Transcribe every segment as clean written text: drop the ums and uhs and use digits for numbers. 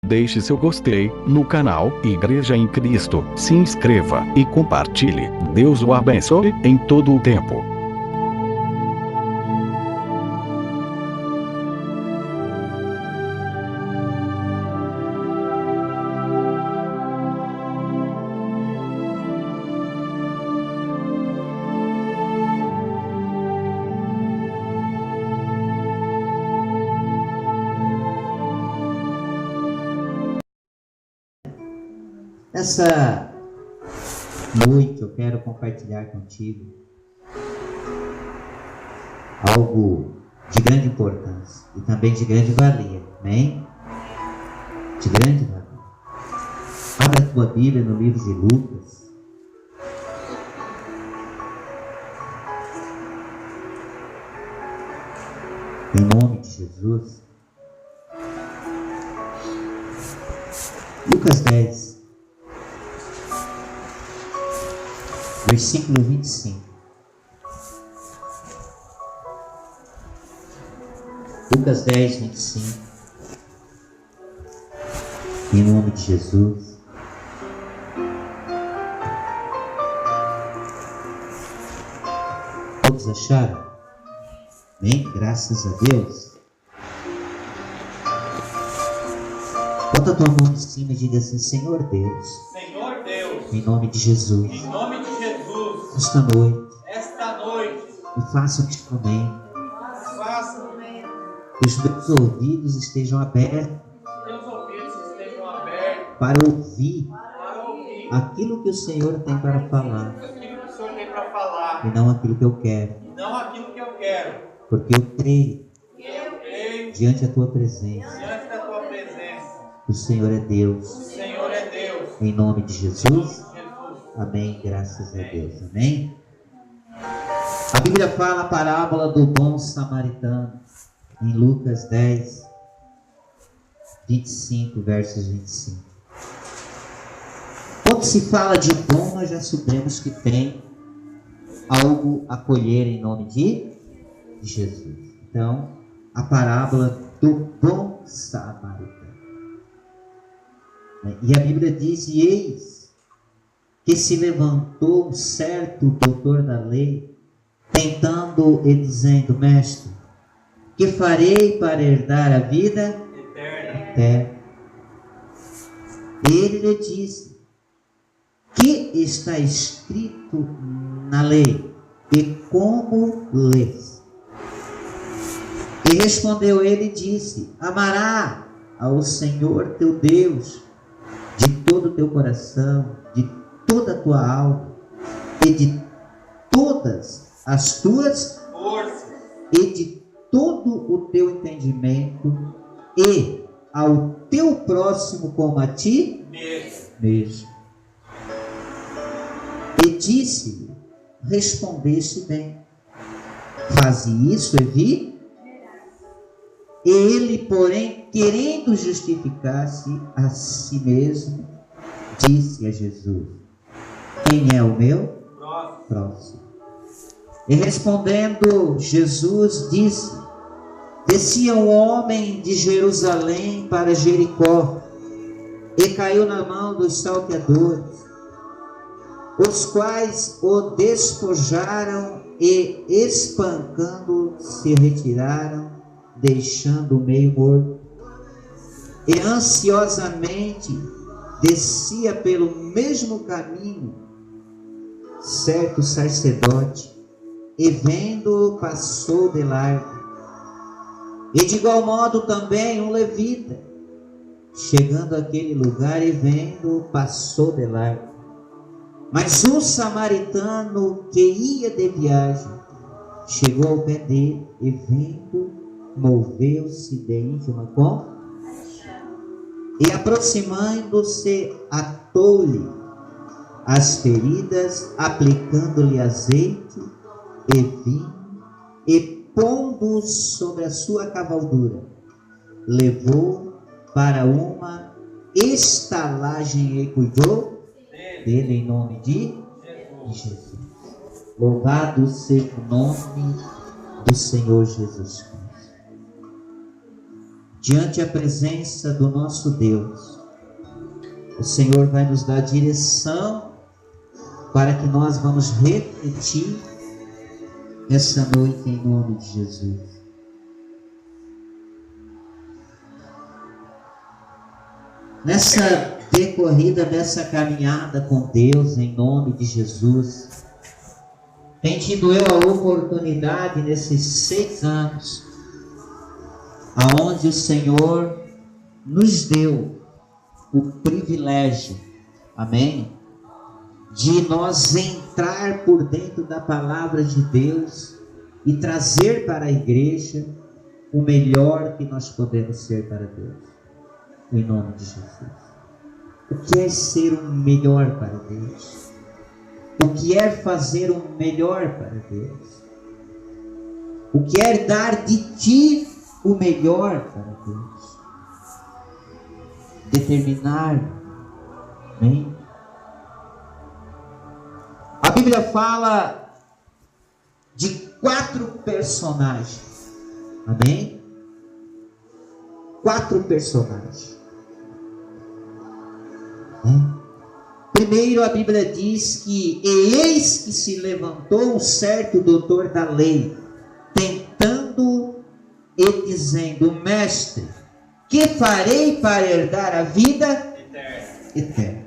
Deixe seu gostei no canal Igreja em Cristo, se inscreva e compartilhe. Deus o abençoe em todo o tempo. Essa noite eu quero compartilhar contigo algo de grande importância e também de grande valia, amém? De grande valia. Abra a tua Bíblia no livro de Lucas. Em nome de Jesus. Lucas 10. Versículo 25. Lucas 10, 25. Em nome de Jesus. Todos acharam? Bem, graças a Deus. Bota a tua mão em cima e diga assim: Senhor Deus. Senhor Deus. Em nome de Jesus. Em nome de Jesus. Esta noite, me faça um instrumento. Que os meus ouvidos estejam abertos para ouvir aquilo que o Senhor tem para falar e não aquilo que eu quero. Porque eu creio diante da tua presença. O Senhor é Deus. Em nome de Jesus. Amém, graças a Deus, amém? A Bíblia fala a parábola do bom samaritano, em Lucas 10, 25, versos 25. Quando se fala de bom, nós já sabemos que tem algo a colher em nome de Jesus. Então, a parábola do bom samaritano. E a Bíblia diz: e eis que se levantou um certo doutor da lei, tentando e dizendo: Mestre, que farei para herdar a vida eterna? Ele lhe disse: que está escrito na lei, e como lês? E respondeu ele e disse: amará ao Senhor teu Deus de todo o teu coração, de toda a tua alma e de todas as tuas forças e de todo o teu entendimento, e ao teu próximo como a ti mesmo. E disse-lhe: respondeste bem, faze isso e vi. E ele, porém, querendo justificar-se a si mesmo, disse a Jesus: quem é o meu próximo? E respondendo Jesus disse: descia um homem de Jerusalém para Jericó, e caiu na mão dos salteadores, os quais o despojaram e, espancando, se retiraram, deixando-o meio morto. E ansiosamente descia pelo mesmo caminho certo sacerdote, e vendo-o passou de largo. E de igual modo também um levita, chegando àquele lugar e vendo-o passou de largo. Mas um samaritano que ia de viagem chegou ao pé dele e vendo, moveu-se de íntima compaixão, e aproximando-se atou-lhe as feridas, aplicando-lhe azeite e vinho, e pondo sobre a sua cavalgura, levou para uma estalagem e cuidou dele em nome de Jesus. Louvado seja o nome do Senhor Jesus Cristo. diante da presença do nosso Deus, o Senhor vai nos dar direção para que nós vamos refletir essa noite em nome de Jesus. Nessa decorrida, nessa caminhada com Deus em nome de Jesus, tenho tido eu a oportunidade nesses 6 anos, aonde o Senhor nos deu o privilégio, amém, de nós entrar por dentro da palavra de Deus e trazer para a igreja o melhor que nós podemos ser para Deus, em nome de Jesus. O que é ser o melhor para Deus? O que é fazer o melhor para Deus? O que é dar de ti o melhor para Deus? Determinar, amém? A Bíblia fala de 4 personagens, amém? 4 personagens. Primeiro, a Bíblia diz que eis que se levantou um certo doutor da lei, tentando e dizendo: Mestre, que farei para herdar a vida eterna?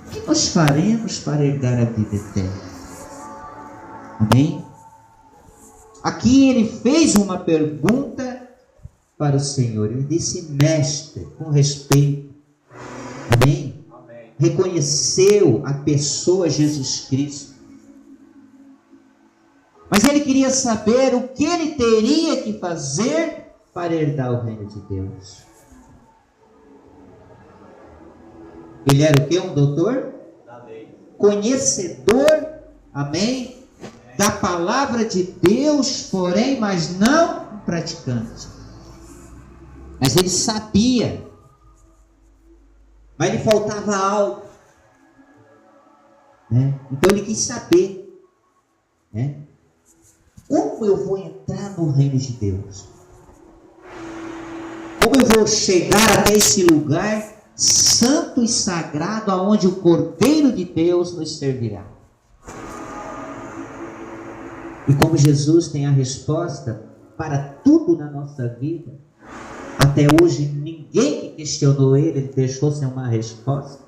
O que nós faremos para herdar a vida eterna? Amém? Aqui ele fez uma pergunta para o Senhor. Ele disse: Mestre, com respeito. Amém? Amém. Reconheceu a pessoa Jesus Cristo. Mas ele queria saber o que ele teria que fazer para herdar o reino de Deus. Ele era o quê? Um doutor? Da lei. Conhecedor, amém? Da palavra de Deus, porém, mas não um praticante. Mas ele sabia. Mas lhe faltava algo, né? Então ele quis saber, né? Como eu vou entrar no reino de Deus? Como eu vou chegar até esse lugar santo e sagrado, aonde o Cordeiro de Deus nos servirá? E como Jesus tem a resposta para tudo na nossa vida, até hoje ninguém que questionou ele deixou sem uma resposta,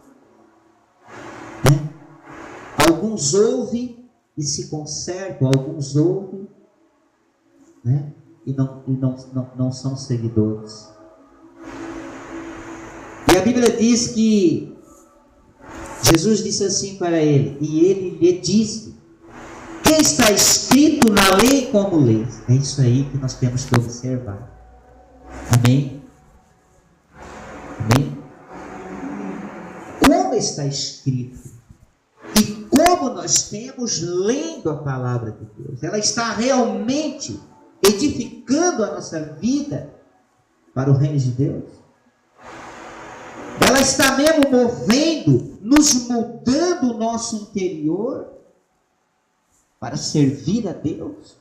né? Alguns ouvem e se conservam, alguns ouvem, né? e não são seguidores. E a Bíblia diz que Jesus disse assim para ele, e ele lhe disse: que está escrito na lei como lês? É isso aí que nós temos que observar. Amém? Amém? Como está escrito? E como nós temos lendo a palavra de Deus? Ela está realmente edificando a nossa vida para o reino de Deus? Ela está mesmo movendo, nos mudando o nosso interior para servir a Deus?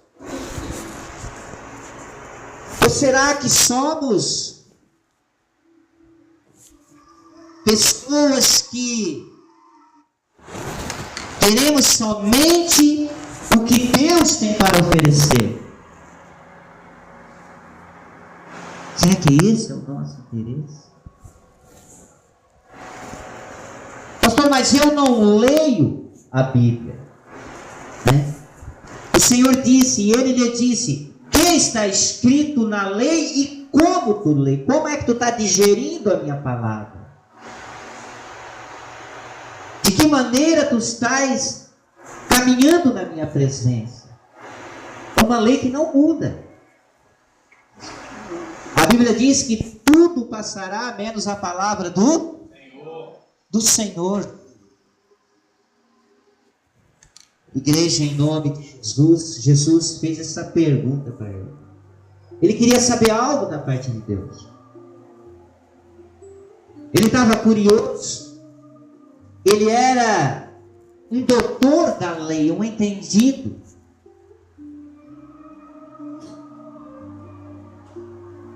Ou será que somos pessoas que queremos somente o que Deus tem para oferecer? Será que esse é o nosso interesse? Pastor, mas eu não leio a Bíblia, né? O Senhor disse, e Ele lhe disse: que está escrito na lei e como tu lê? Como é que tu está digerindo a minha palavra? De que maneira tu estás caminhando na minha presença? É uma lei que não muda. A Bíblia diz que tudo passará, menos a palavra do Senhor. Igreja, em nome de Jesus, Jesus fez essa pergunta para ele. Ele queria saber algo da parte de Deus. Ele estava curioso. Ele era um doutor da lei, um entendido.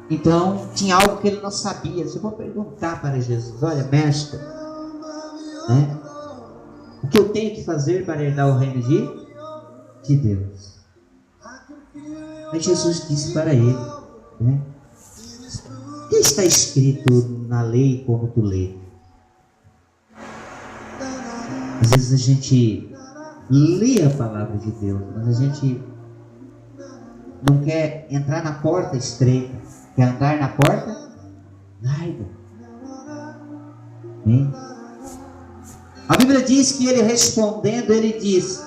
Então, tinha algo que ele não sabia. Se eu vou perguntar para Jesus: olha, mestre, né, o que eu tenho que fazer para herdar o reino de Deus? Aí Jesus disse para ele, né, o que está escrito na lei como tu lê? Às vezes a gente lê a palavra de Deus, mas a gente não quer entrar na porta estreita, quer andar na porta larga. A Bíblia diz que ele respondendo, ele diz: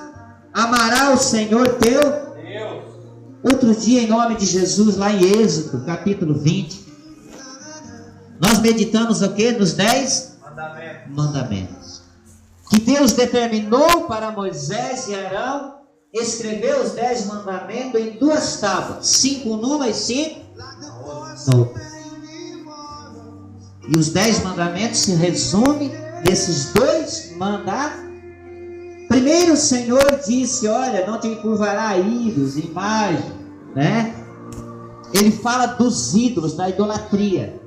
amará o Senhor teu Deus. Outro dia, em nome de Jesus, lá em Êxodo, capítulo 20, nós meditamos o quê? Nos 10 mandamentos. Que Deus determinou para Moisés e Arão escrever os 10 mandamentos em 2 tábuas, 5 numa e 5 na outra. E os 10 mandamentos se resumem nesses 2 mandamentos. Primeiro o Senhor disse: olha, não te curvará a ídolos, imagem, né? Ele fala dos ídolos, da idolatria.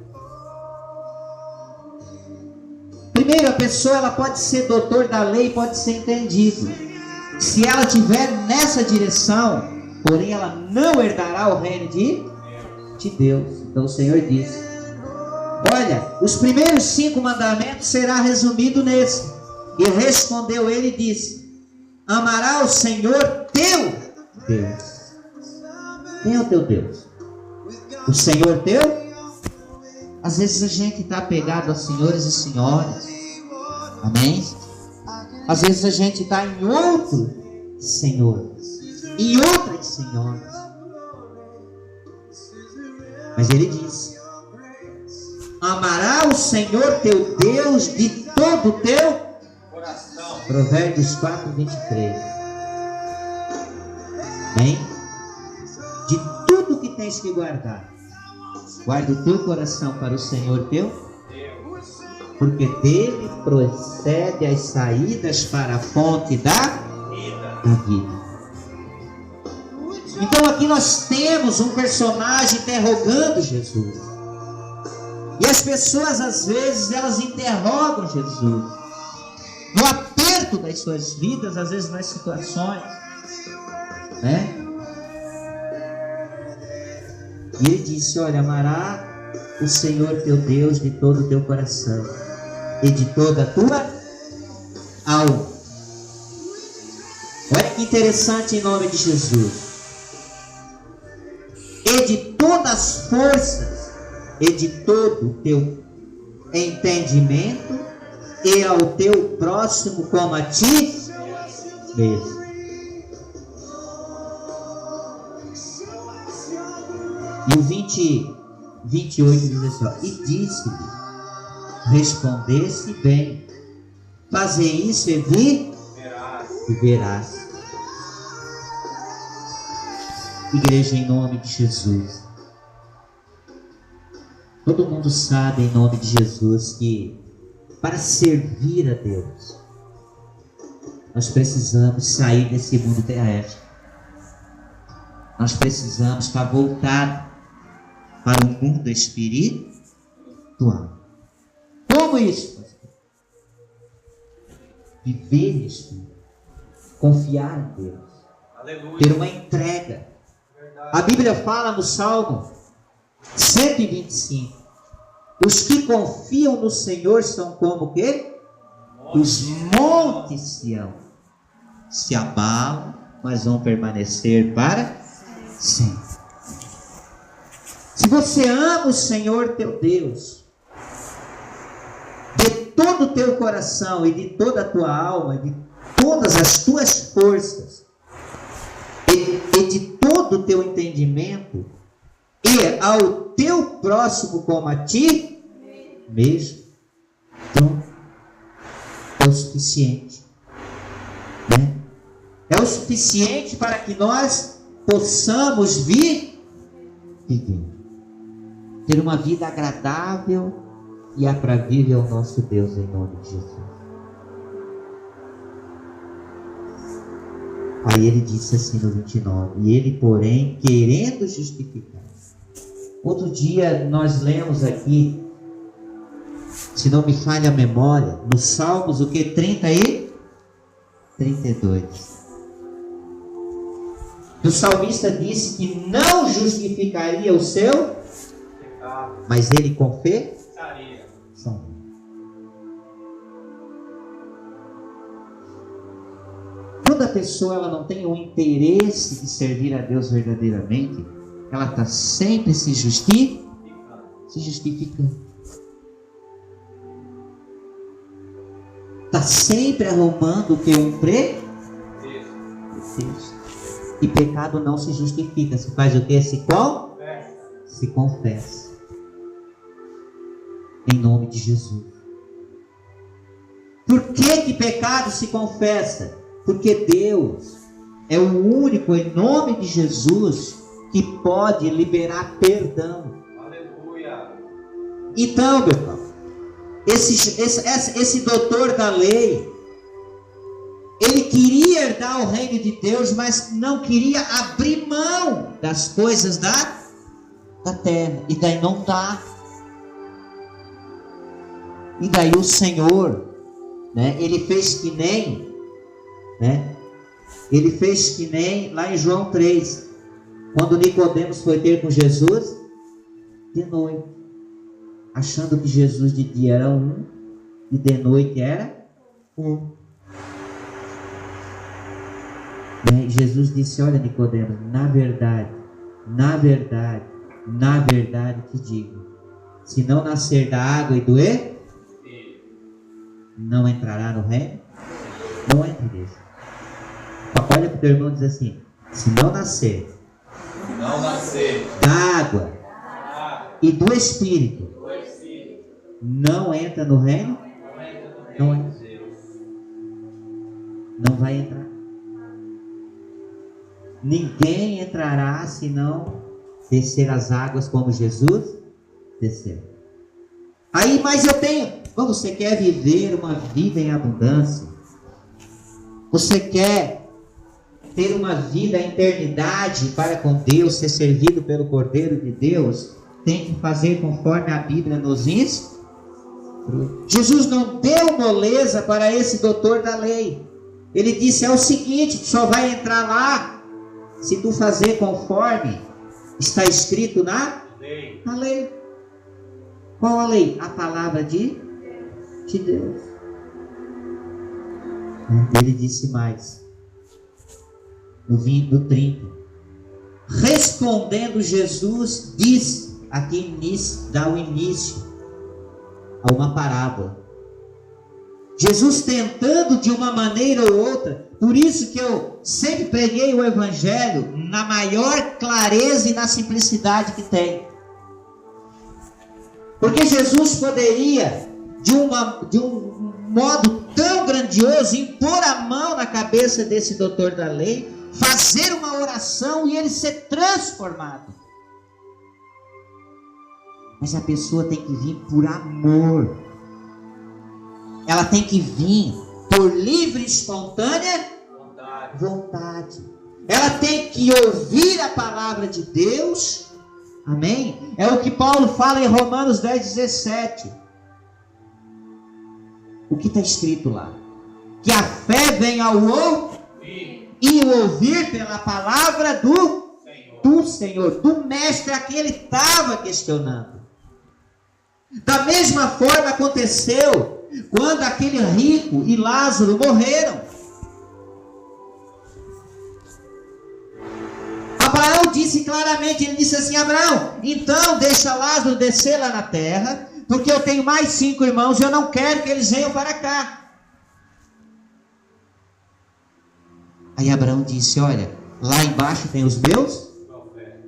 Primeiro, a pessoa ela pode ser doutor da lei, pode ser entendido. Se ela estiver nessa direção, porém ela não herdará o reino de Deus. Então o Senhor disse: olha, os primeiros 5 mandamentos será resumido nesse. E respondeu ele e disse: amará o Senhor teu Deus. Quem é o teu Deus? O Senhor teu? Às vezes a gente está apegado a senhores e senhoras. Amém? Às vezes a gente está em outro senhor, em outras senhoras. Mas ele disse: amará o Senhor teu Deus de todo o teu coração. Provérbios 4, 23. Amém? De tudo que tens que guardar, guarda o teu coração para o Senhor teu Deus, porque dele procede as saídas para a fonte da vida. Então aqui nós temos um personagem interrogando Jesus. E as pessoas às vezes elas interrogam Jesus no aperto das suas vidas, às vezes nas situações, né? E ele disse: olha, amará o Senhor teu Deus de todo o teu coração e de toda a tua alma. Olha que interessante, em nome de Jesus. E de todas as forças e de todo o teu entendimento, e ao teu próximo como a ti mesmo. E o 28 diz assim, ó, e disse-lhe, respondesse bem, fazer isso e verás. Igreja, em nome de Jesus, todo mundo sabe, em nome de Jesus, que para servir a Deus nós precisamos sair desse mundo terrestre. Nós precisamos estar voltados para o mundo espiritual. Como isso? Viver no Espírito, confiar em Deus, aleluia, ter uma entrega. Verdade. A Bíblia fala no Salmo 125: os que confiam no Senhor são como o quê? Os montes Sião, se abalam, mas vão permanecer para sempre. Se você ama o Senhor teu Deus de todo o teu coração e de toda a tua alma, de todas as tuas forças e de todo o teu entendimento, e ao teu próximo como a ti mesmo, então é o suficiente, né? É o suficiente para que nós possamos viver, ter uma vida agradável e aprazível ao nosso Deus, em nome de Jesus. Aí ele disse assim no 29, e ele, porém, querendo justificar, Outro dia nós lemos aqui, se não me falha a memória, nos Salmos, o que? 30 e 32. O salmista disse que não justificaria o seu pecado, mas ele confessaria. Quando a pessoa ela não tem o interesse de servir a Deus verdadeiramente, ela está sempre se justificando. Está sempre arrumando o que? Um pretexto. E pecado não se justifica. Se faz o que? Se confessa. Em nome de Jesus. Por que pecado se confessa? Porque Deus é o único, em nome de Jesus, que pode liberar perdão. Aleluia. Então, meu irmão, esse doutor da lei, ele queria herdar o reino de Deus, mas não queria abrir mão das coisas da terra. E daí não dá. E daí o Senhor, né, ele fez que nem, né, ele fez que nem lá em João 3, quando Nicodemos foi ter com Jesus de noite, achando que Jesus de dia era um e de noite era um. Jesus disse: olha, Nicodemos, na verdade te digo, se não nascer da água e do não entrará no reino. Não entra nisso. Olha para o teu irmão e diz assim: se não nascer da água e do Espírito, não entra no reino. Não vai entrar. Ninguém entrará se não descer as águas como Jesus desceu. Aí, mas eu tenho. Você quer viver uma vida em abundância? Você quer ter uma vida em eternidade para com Deus, ser servido pelo Cordeiro de Deus? Tem que fazer conforme a Bíblia nos instrui. Jesus não deu moleza para esse doutor da lei. Ele disse: é o seguinte, tu só vai entrar lá se tu fazer conforme está escrito na lei. Qual a lei? A palavra de Deus. Ele disse mais, no 30, respondendo Jesus, diz, aqui dá o início a uma parábola. Jesus tentando de uma maneira ou outra. Por isso que eu sempre preguei o Evangelho na maior clareza e na simplicidade que tem. Porque Jesus poderia, de um modo tão grandioso, impor a mão na cabeça desse doutor da lei, fazer uma oração e ele ser transformado. Mas a pessoa tem que vir por amor. Ela tem que vir por livre e espontânea vontade. Ela tem que ouvir a palavra de Deus. Amém? É o que Paulo fala em Romanos 10:17. O que está escrito lá? Que a fé vem ao ouvir e o ouvir pela palavra do Senhor, do mestre a quem ele estava questionando. Da mesma forma aconteceu quando aquele rico e Lázaro morreram. Abraão disse claramente, ele disse assim: Abraão, então deixa Lázaro descer lá na terra, porque eu tenho mais 5 irmãos e eu não quero que eles venham para cá. Aí Abraão disse: olha, lá embaixo tem os meus profetas.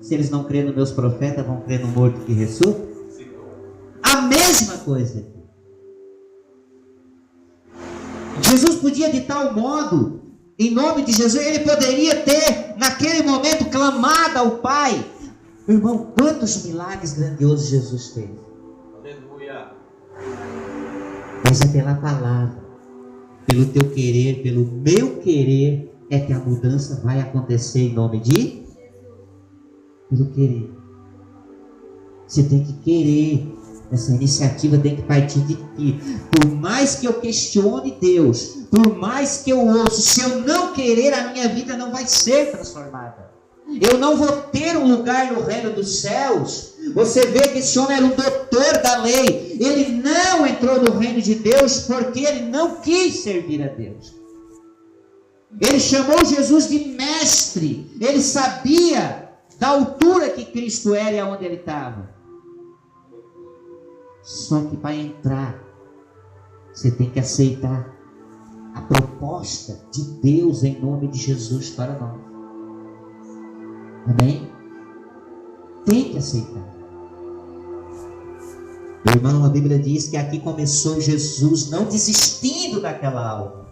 Se eles não crerem nos meus profetas, vão crer no morto que ressuscita. A mesma coisa. Jesus podia de tal modo, em nome de Jesus, ele poderia ter naquele momento clamado ao Pai. Irmão, quantos milagres grandiosos Jesus fez. Aleluia. Mas é pela palavra, pelo teu querer, pelo meu querer, é que a mudança vai acontecer em nome de pelo querer. Você tem que querer. Essa iniciativa tem que partir de ti. Por mais que eu questione Deus, por mais que eu ouça, se eu não querer, a minha vida não vai ser transformada. Eu não vou ter um lugar no reino dos céus. Você vê que esse homem era um doutor da lei. Ele não entrou no reino de Deus porque ele não quis servir a Deus. Ele chamou Jesus de mestre. Ele sabia da altura que Cristo era e aonde ele estava. Só que para entrar, você tem que aceitar a proposta de Deus em nome de Jesus para nós. Amém? Tem que aceitar. Meu irmão, a Bíblia diz que aqui começou Jesus não desistindo daquela alma.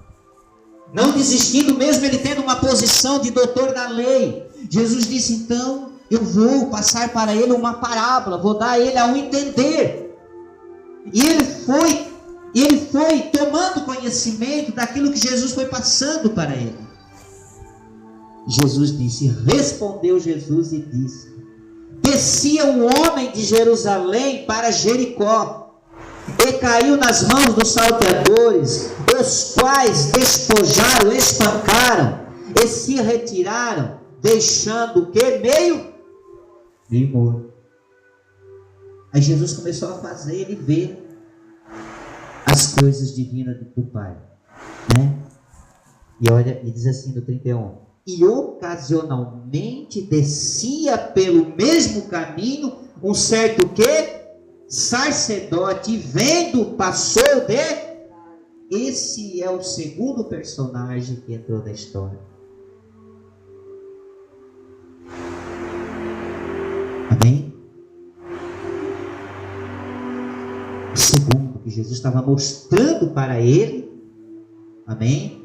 Não desistindo mesmo ele tendo uma posição de doutor da lei. Jesus disse, então, eu vou passar para ele uma parábola, vou dar a ele a um entender. E ele foi tomando conhecimento daquilo que Jesus foi passando para ele. Jesus disse, respondeu Jesus e disse, descia um homem de Jerusalém para Jericó, e caiu nas mãos dos salteadores, os quais despojaram, espancaram, e se retiraram, deixando o que? Meio morto. Aí Jesus começou a fazer ele ver as coisas divinas do Pai, né? E olha, e diz assim no 31, e ocasionalmente descia pelo mesmo caminho um certo que? Sacerdote, vendo, passou de... Esse é o segundo personagem que entrou na história. Amém? O segundo que Jesus estava mostrando para ele, amém?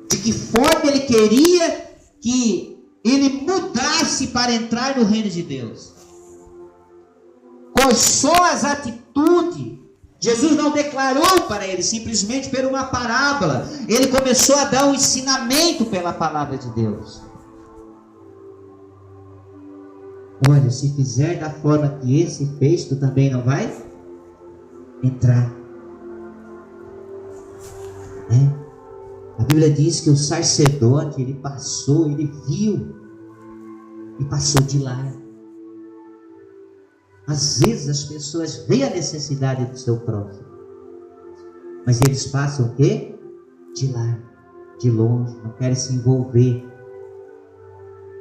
De que forma ele queria que ele mudasse para entrar no reino de Deus. Quais são as atitudes? Jesus não declarou para ele simplesmente por uma parábola. Ele começou a dar um ensinamento pela palavra de Deus. Olha, se fizer da forma que esse fez, tu também não vai entrar. A Bíblia diz que o sacerdote, ele passou, ele viu e passou de largo. Às vezes as pessoas veem a necessidade do seu próximo, mas eles passam o quê? De largo, de longe, não querem se envolver,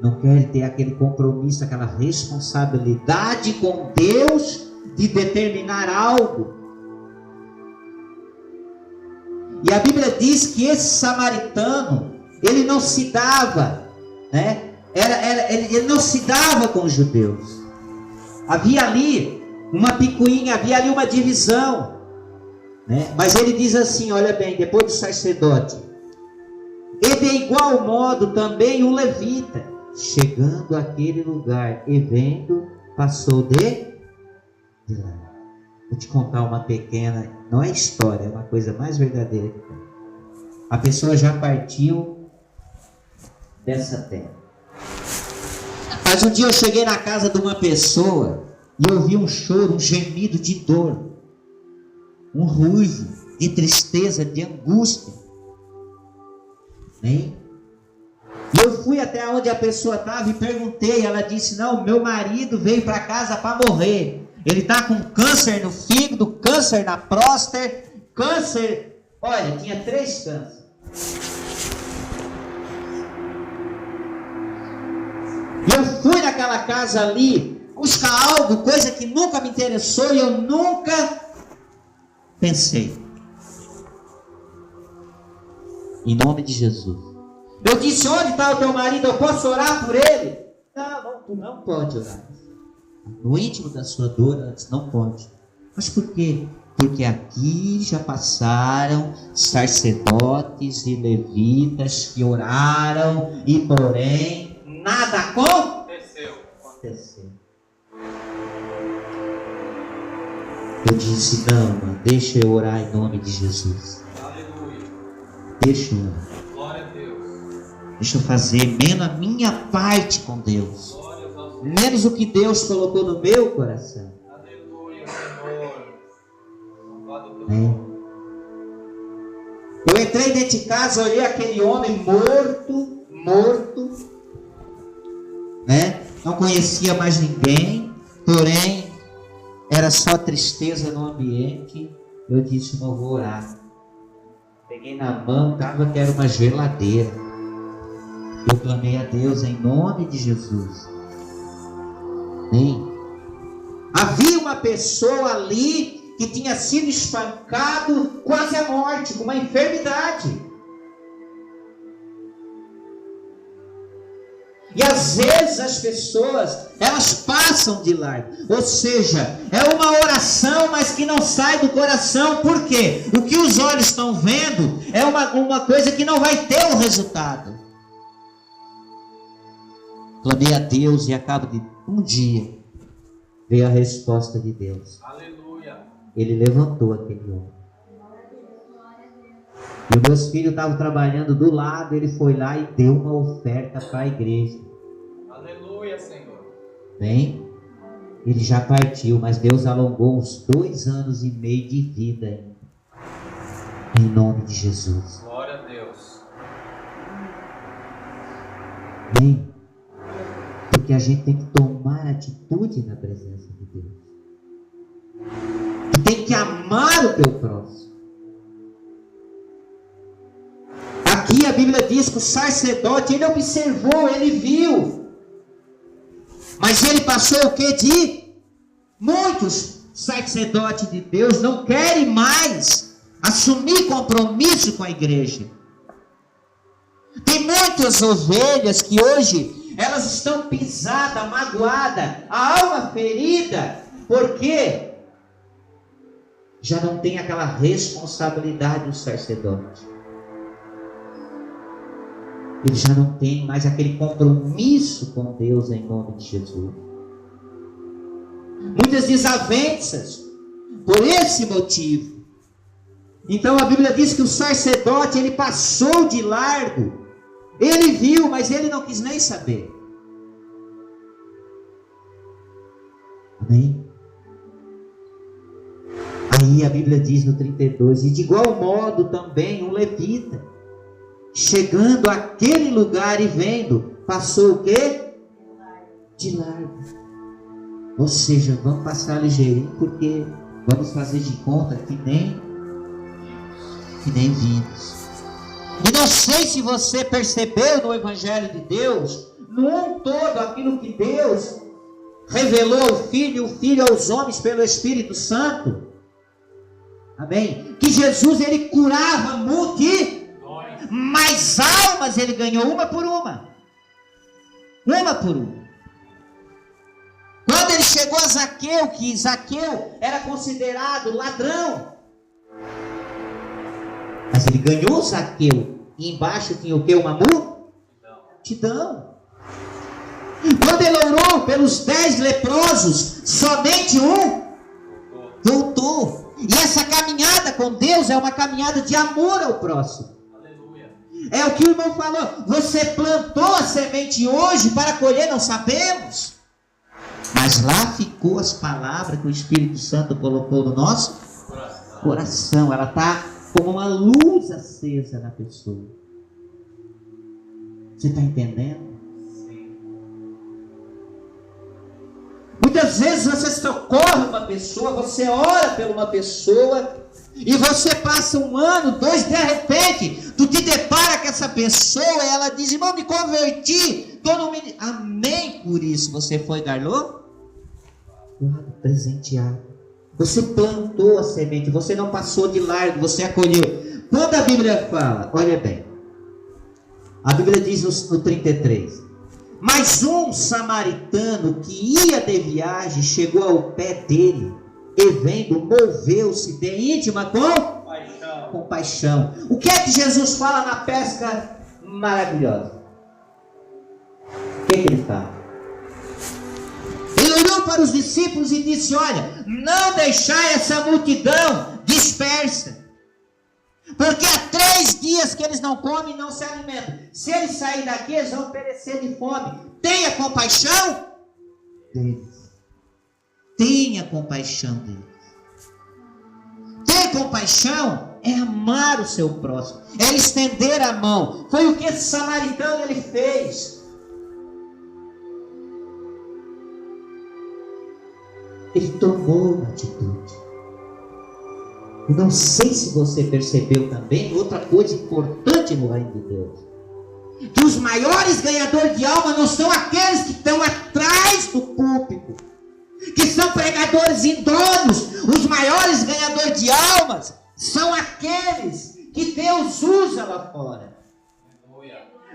não querem ter aquele compromisso, aquela responsabilidade com Deus de determinar algo. E a Bíblia diz que esse samaritano, ele não se dava, né? Ele não se dava com os judeus. Havia ali uma picuinha, havia ali uma divisão, né? Mas ele diz assim, olha bem, depois do sacerdote, e de igual modo também o levita, chegando àquele lugar e vendo, passou de lá. Vou te contar uma pequena, não é história, é uma coisa mais verdadeira que tem. A pessoa já partiu dessa terra. Mas um dia eu cheguei na casa de uma pessoa e eu ouvi um choro, um gemido de dor, um ruído de tristeza, de angústia, né? E eu fui até onde a pessoa estava e perguntei. Ela disse, não, meu marido veio para casa para morrer. Ele está com câncer no fígado, câncer na próstata, câncer, olha, tinha 3 cânceres. E eu fui naquela casa ali, buscar algo, coisa que nunca me interessou e eu nunca pensei. Em nome de Jesus. Eu disse, onde está o teu marido? Eu posso orar por ele? Não, tu não pode orar. No íntimo da sua dor, ela disse, não pode. Mas por quê? Porque aqui já passaram sacerdotes e levitas que oraram e porém nada aconteceu. Eu disse, não, deixa eu orar em nome de Jesus. Aleluia. Deixa eu orar. Glória a Deus. Deixa eu fazer menos a minha parte com Deus. Glória ao menos o que Deus colocou no meu coração. Aleluia, Senhor. Louvado teu Né? nome. Eu entrei dentro de casa, olhei aquele homem morto, né? Não conhecia mais ninguém, porém era só tristeza no ambiente. Eu disse, não vou orar. Peguei na mão, tava que era uma geladeira. Eu clamei a Deus em nome de Jesus. Amém? Havia uma pessoa ali que tinha sido espancado quase à morte, com uma enfermidade. E às vezes as pessoas, elas passam de largo. Ou seja, é uma oração, mas que não sai do coração. Por quê? O que os olhos estão vendo é uma coisa que não vai ter um resultado. Clamei a Deus e a cabo de um dia veio a resposta de Deus. Aleluia. Ele levantou aquele homem. E os meus filhos estavam trabalhando do lado, ele foi lá e deu uma oferta para a igreja. Aleluia, Senhor. Bem, ele já partiu, mas Deus alongou uns 2 anos e meio de vida ainda. Em nome de Jesus. Glória a Deus. Bem, porque a gente tem que tomar atitude na presença de Deus. Tu tem que amar o teu próximo. Aqui a Bíblia diz que o sacerdote, ele observou, ele viu. Mas ele passou o que de? Muitos sacerdotes de Deus não querem mais assumir compromisso com a igreja. Tem muitas ovelhas que hoje elas estão pisadas, magoadas, a alma ferida, porque já não tem aquela responsabilidade do sacerdote. Ele já não tem mais aquele compromisso com Deus em nome de Jesus. Muitas desavenças por esse motivo. Então a Bíblia diz que o sacerdote, ele passou de largo. Ele viu, mas ele não quis nem saber. Amém? Aí a Bíblia diz no 32, e de igual modo também um levita, chegando àquele lugar e vendo, passou o quê? De largo. Ou seja, vamos passar ligeirinho, porque vamos fazer de conta que nem vimos. E não sei se você percebeu no Evangelho de Deus, no todo aquilo que Deus revelou ao Filho, o Filho aos homens pelo Espírito Santo. Amém? Que Jesus, ele curava multidões, mas almas ele ganhou uma por uma. Uma por uma. Quando ele chegou a Zaqueu, que Zaqueu era considerado ladrão, mas ele ganhou Zaqueu, e embaixo tinha o que? Uma multidão. Quando ele orou pelos 10 leprosos, somente um voltou. E essa caminhada com Deus é uma caminhada de amor ao próximo. Aleluia. É o que o irmão falou. Você plantou a semente hoje, para colher não sabemos. Mas lá ficou as palavras que o Espírito Santo colocou no nosso coração. Ela está como uma luz acesa na pessoa. Você está entendendo? Muitas vezes você socorre uma pessoa, você ora por uma pessoa, e você passa 1 ano, 2, de repente, tu te depara com essa pessoa, e ela diz, irmão, me converti, estou no ministério. Amém por isso. Você foi garlô? Presenteado. Você plantou a semente, você não passou de largo, você acolheu. Quando a Bíblia fala, olha bem, a Bíblia diz no 33, mas um samaritano que ia de viagem chegou ao pé dele e vendo, moveu-se de íntima compaixão. O que é que Jesus fala na pesca maravilhosa? O que é que ele fala? Ele olhou para os discípulos e disse, olha, não deixai essa multidão dispersa, porque há 3 dias que eles não comem e não se alimentam. Se eles saírem daqui, eles vão perecer de fome. Tenha compaixão deles. Tenha compaixão deles. Ter compaixão é amar o seu próximo, é estender a mão. Foi o que esse samaritano ele fez. Ele tomou uma atitude. E não sei se você percebeu também outra coisa importante no reino de Deus: que os maiores ganhadores de alma não são aqueles que estão atrás do púlpito, que são pregadores idôneos. Os maiores ganhadores de almas são aqueles que Deus usa lá fora.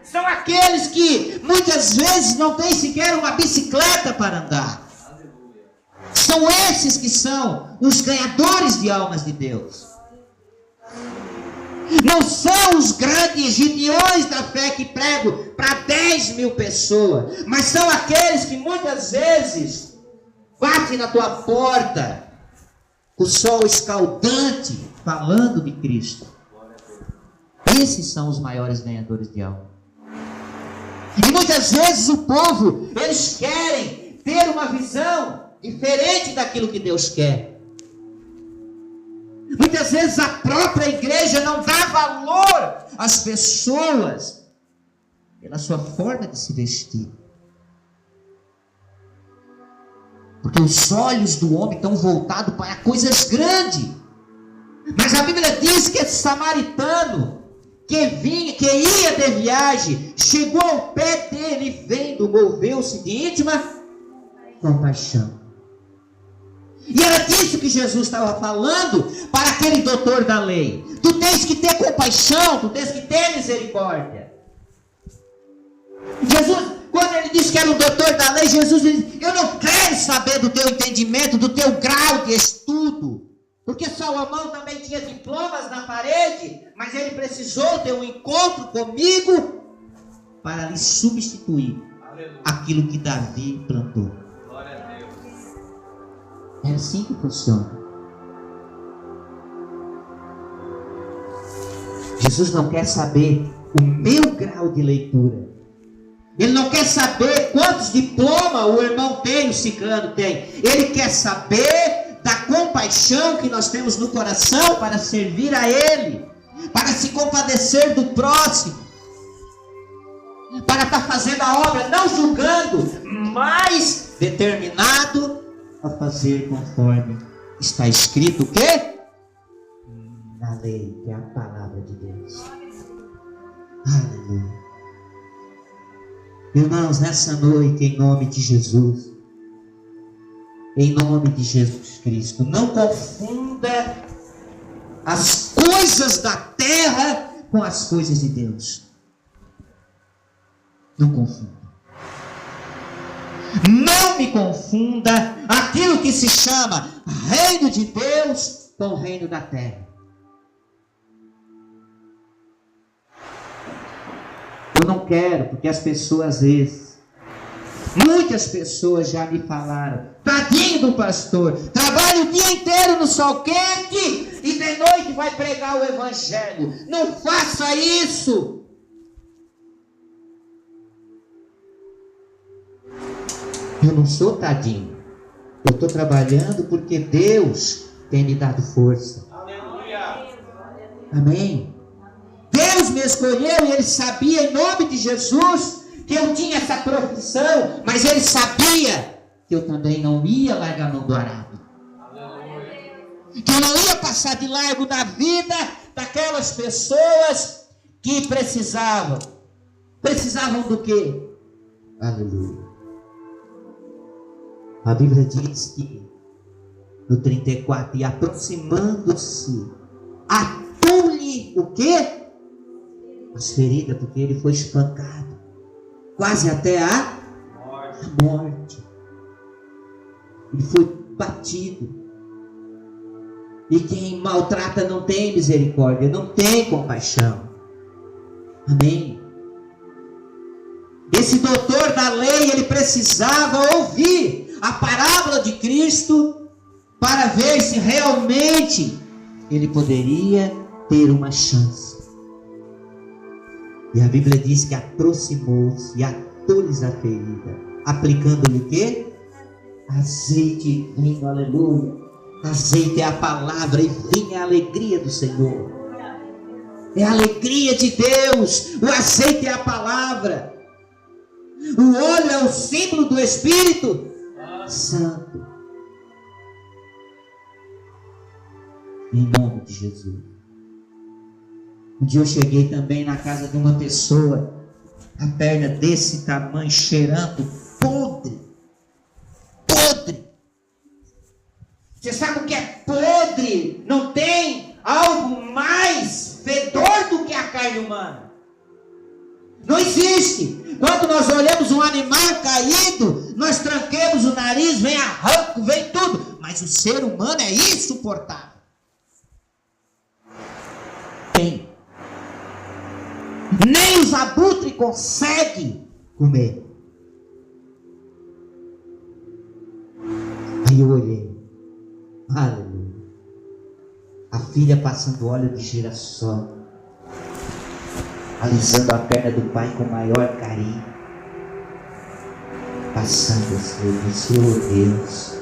São aqueles que muitas vezes não têm sequer uma bicicleta para andar. São esses que são os ganhadores de almas de Deus. Não são os grandes gideões da fé que pregam para 10.000 pessoas, mas são aqueles que muitas vezes batem na tua porta, com o sol escaldante, falando de Cristo. Esses são os maiores ganhadores de alma. E muitas vezes o povo, eles querem ter uma visão diferente daquilo que Deus quer. Muitas vezes a própria igreja não dá valor às pessoas pela sua forma de se vestir. Porque os olhos do homem estão voltados para coisas grandes. Mas a Bíblia diz que esse samaritano que ia de viagem, chegou ao pé dele, vendo, moveu-se de íntima compaixão. E era disso que Jesus estava falando para aquele doutor da lei. Tu tens que ter compaixão, tu tens que ter misericórdia. Jesus, quando ele disse que era o doutor da lei, Jesus disse: eu não quero saber do teu entendimento, do teu grau de estudo. Porque Salomão também tinha diplomas na parede, mas ele precisou ter um encontro comigo para lhe substituir. Aleluia. Aquilo que Davi plantou. Glória a Deus. É assim que funciona. Jesus não quer saber o meu grau de leitura. Ele não quer saber quantos diplomas o irmão tem, o ciclano tem. Ele quer saber da compaixão que nós temos no coração para servir a Ele, para se compadecer do próximo, para estar fazendo a obra, não julgando, mas determinado a fazer conforme está escrito o quê? Na lei, que é a palavra de Deus. Aleluia. Irmãos, nessa noite, em nome de Jesus, em nome de Jesus Cristo, não confunda as coisas da terra com as coisas de Deus. Não confunda. Não me confunda aquilo que se chama reino de Deus com o reino da terra. Eu não quero, porque as pessoas às vezes, muitas pessoas já me falaram: tadinho do pastor, trabalha o dia inteiro no sol quente e de noite vai pregar o evangelho. Não faça isso. Eu não sou tadinho. Eu estou trabalhando porque Deus tem me dado força. Aleluia. Amém. Deus me escolheu e Ele sabia, em nome de Jesus, que eu tinha essa profissão, mas Ele sabia que eu também não ia largar a mão do arado. Que eu não ia passar de largo na vida daquelas pessoas que precisavam. Precisavam do quê? Aleluia. A Bíblia diz que no 34, e aproximando-se, atou-lhe o quê? As feridas, porque ele foi espancado quase até a morte. Ele foi batido. E quem maltrata não tem misericórdia, não tem compaixão. Amém. Esse doutor da lei, ele precisava ouvir a parábola de Cristo para ver se realmente ele poderia ter uma chance. E a Bíblia diz que aproximou-se e atou-lhes a ferida, aplicando-lhe o quê? Azeite e vinho, aleluia. Azeite é a palavra e vinho é a alegria do Senhor. É a alegria de Deus. O azeite é a palavra. O óleo é o símbolo do Espírito Santo. Em nome de Jesus. Um dia eu cheguei também na casa de uma pessoa, a perna desse tamanho, cheirando podre. Podre. Você sabe o que é podre? Não tem algo mais fedor do que a carne humana. Não existe. Quando nós olhamos um animal caído, nós tranquemos o nariz, vem arranco, vem tudo. Mas o ser humano é insuportável. Tem. Nem os abutres conseguem comer. Aí eu olhei. Aleluia. A filha passando óleo de girassol, alisando a perna do pai com maior carinho, passando assim, eu disse, oh Deus,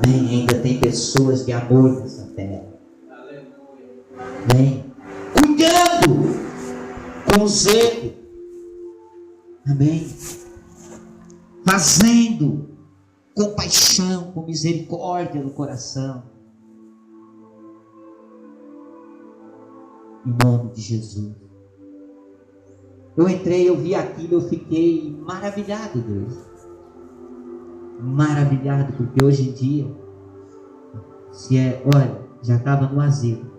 nem ainda tem pessoas de amor nessa terra. Vem, cuidando com zelo, amém, fazendo com paixão, com misericórdia no coração, em nome de Jesus. Eu entrei, eu vi aquilo, eu fiquei maravilhado, Deus, maravilhado, porque hoje em dia, olha, já estava no asilo,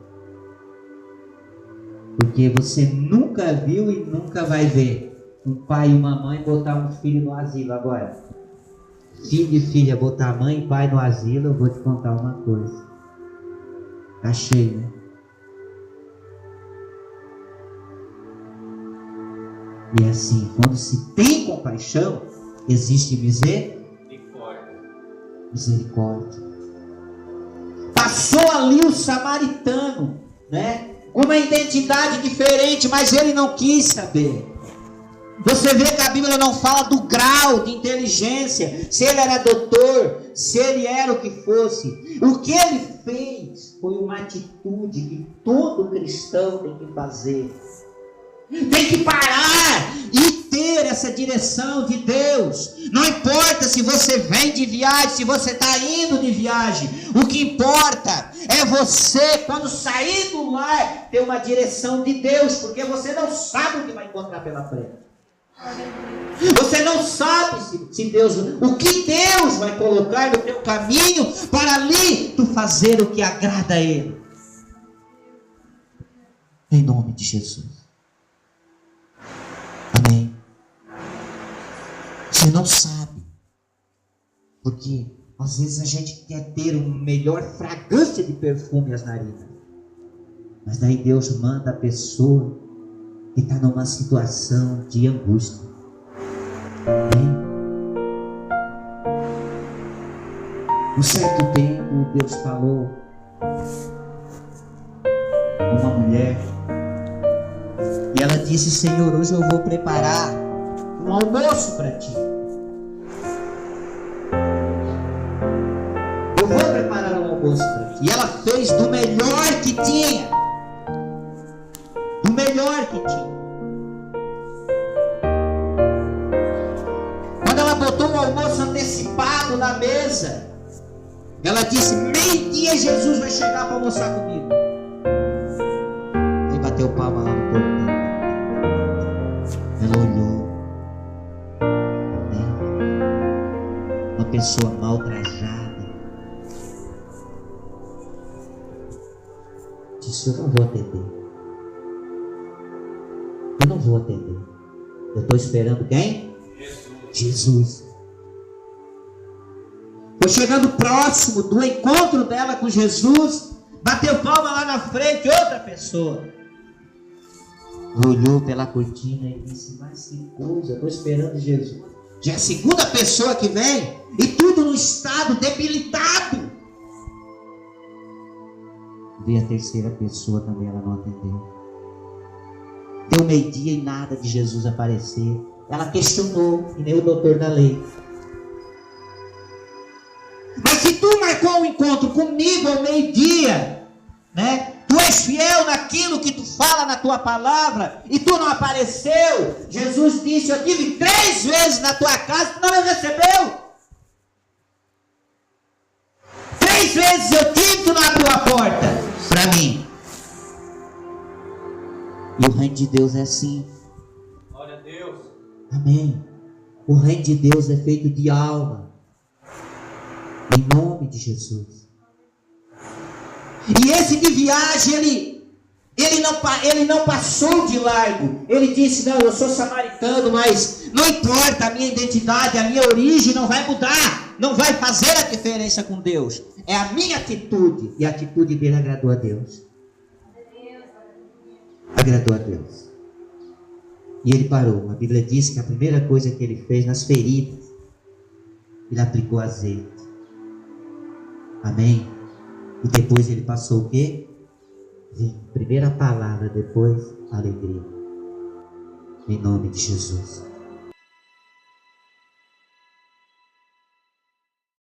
porque você nunca viu e nunca vai ver um pai e uma mãe botar um filho no asilo. Agora, filho e filha botar mãe e pai no asilo, eu vou te contar uma coisa, tá cheio, né? E assim, quando se tem compaixão, existe misericórdia. Passou ali o samaritano, né? Com uma identidade diferente, mas ele não quis saber. Você vê que a Bíblia não fala do grau de inteligência, se ele era doutor, se ele era o que fosse. O que ele fez foi uma atitude que todo cristão tem que fazer. Tem que parar e ter essa direção de Deus. Não importa se você vem de viagem, se você está indo de viagem. O que importa é você, quando sair do lar, ter uma direção de Deus. Porque você não sabe o que vai encontrar pela frente. Você não sabe se Deus, o que Deus vai colocar no teu caminho para ali tu fazer o que agrada a Ele. Em nome de Jesus. Amém. Você não sabe. Porque às vezes a gente quer ter uma melhor fragrância de perfume às narinas. Mas daí Deus manda a pessoa que está numa situação de angústia. Amém? Um certo tempo Deus falou com uma mulher. E ela disse, Senhor, hoje eu vou preparar um almoço para ti. Eu vou preparar um almoço para ti. E ela fez do melhor que tinha. Do melhor que tinha. Quando ela botou o almoço antecipado na mesa, ela disse, meio-dia Jesus vai chegar para almoçar comigo. Aí bateu palma lá no portão. Ela olhou, né? Uma pessoa mal trajada. Disse, eu não vou atender. Eu não vou atender. Eu estou esperando quem? Jesus. Foi chegando próximo do encontro dela com Jesus. Bateu palma lá na frente, outra pessoa. Olhou pela cortina e disse, mas que coisa, estou esperando Jesus. Já é a segunda pessoa que vem, e tudo no estado debilitado. Veio a terceira pessoa também, ela não atendeu. Deu meio-dia e nada de Jesus aparecer. Ela questionou, que nem o doutor da lei. encontro comigo ao meio-dia, né? Tu és fiel naquilo que tu fala na tua palavra, e tu não apareceu. Jesus disse: eu tive 3 vezes na tua casa, tu não me recebeu. 3 vezes eu tive, tu não abriu a porta para mim. E o reino de Deus é assim. Glória a Deus. Amém. O reino de Deus é feito de alma. Em nome de Jesus. E esse de viagem, ele não passou de largo. Ele disse: não, eu sou samaritano, mas não importa, a minha identidade, a minha origem não vai mudar. Não vai fazer a diferença com Deus. É a minha atitude. E a atitude dele agradou a Deus. Agradou a Deus. E ele parou. A Bíblia diz que a primeira coisa que ele fez nas feridas, ele aplicou azeite. Amém? E depois ele passou o quê? Primeira palavra, depois alegria. Em nome de Jesus.